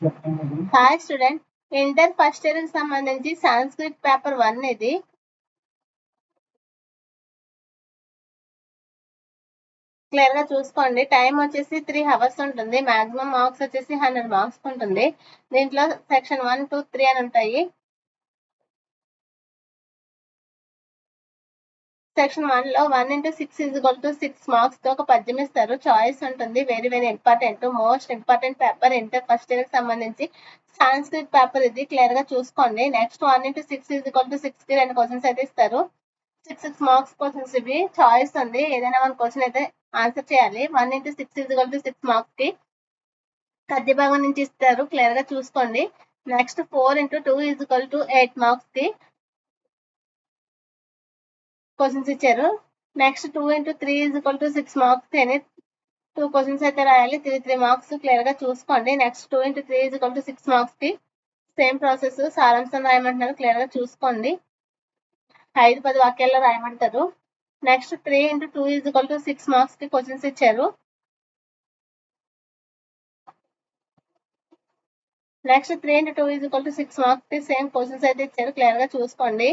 Hi student, inter first year కి సంబంధించి Sanskrit paper 1 ఇది. క్లియర్ గా చూసుకోండి. టైం వచ్చేసి 3 hours ఉంటుంది. మాక్సిమం మార్క్స్ వచ్చేసి 100 మార్క్స్ ఉంటుంది. దీంట్లో సెక్షన్ 1, 2, 3 అని ఉంటాయి. సెక్షన్ 1 లో 1 into 6 = 6 మార్క్స్ తో ఒక పద్యం ఇస్తారు. చాయిస్ ఉంటుంది. Very very important, most important paper inter first year కి సంబంధించి సంస్కృత్ పేపర్ ఇది. క్లియర్ గా చూసుకోండి. నెక్స్ట్ 1 into 6 = 6 కి 2 క్వశ్చన్స్ అయితే ఇస్తారు. 6 మార్క్స్ క్వశ్చన్స్ ఇవి. చాయిస్ ఉంది, ఏదైనా 1 క్వశ్చన్ అయితే ఆన్సర్ చేయాలి. 1 into 6 = 6 మార్క్స్ కి పద్య భాగం నుంచి ఇస్తారు. క్లియర్ గా చూసుకోండి. నెక్స్ట్ 4 into 2 = 8 మార్క్స్ కి క్వశ్చన్స్ ఇచ్చారు. నెక్స్ట్ 2 into 3 = 6 మార్క్స్ అని 2 క్వశ్చన్స్ అయితే రాయాలి. 3 మార్క్స్. క్లియర్ గా చూసుకోండి. నెక్స్ట్ 2 into 3 = 6 మార్క్స్ కి సేమ్ ప్రాసెస్, సారాంశం రాయమంటున్నారు. క్లియర్ గా చూసుకోండి. 5-10 వాక్యాల్లో రాయమంటారు. నెక్స్ట్ 3 into 2 = 6 మార్క్స్ కి క్వశ్చన్స్ ఇచ్చారు. నెక్స్ట్ 3 into 2 = 6 మార్క్స్ కి సేమ్ క్వశ్చన్స్ అయితే ఇచ్చారు. క్లియర్ గా చూసుకోండి.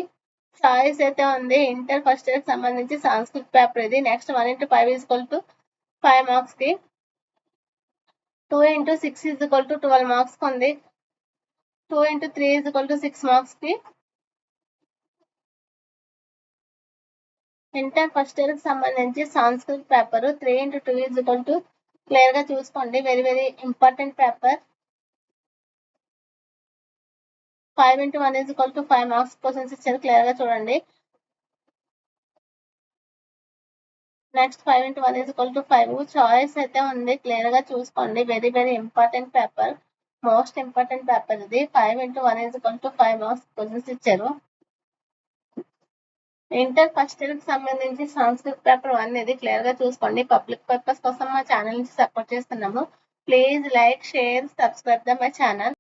చాయిస్ అయితే ఉంది. ఇంటర్ ఫస్ట్ ఇయర్ కి సంబంధించి సంస్కృత్ పేపర్ ఇది. నెక్స్ట్ 1 into 5 = 5 మార్క్స్ కి. 2 into 6 = 12 మార్క్స్ కి ఉంది. 2 into 3 = 6 మార్క్స్ కి. ఇంటర్ ఫస్ట్ ఇయర్ కి సంబంధించి సంస్కృత్ పేపర్ 3 into 2 = క్లియర్ గా చూసుకోండి. Very very important paper. 5 into 1 = 5 marks questions ఇచ్చారు. క్లియర్ గా చూడండి. Next 5 into 1 = 5. చాయిస్ అయితే ఉంది. క్లియర్ గా చూసుకోండి. Very very important paper, most important paper ఇది. 5 into 1 = 5 మార్క్స్ క్వశ్చన్స్ ఇచ్చారు. ఇంటర్ ఫస్ట్ ఇయర్ కి సంబంధించి సంస్కృత్ పేపర్ 1 ఇది. క్లియర్ గా చూసుకోండి. పబ్లిక్ పర్పస్ కోసం మా ఛానల్ నుంచి సపోర్ట్ చేస్తున్నాము. Please like, share, subscribe the my channel.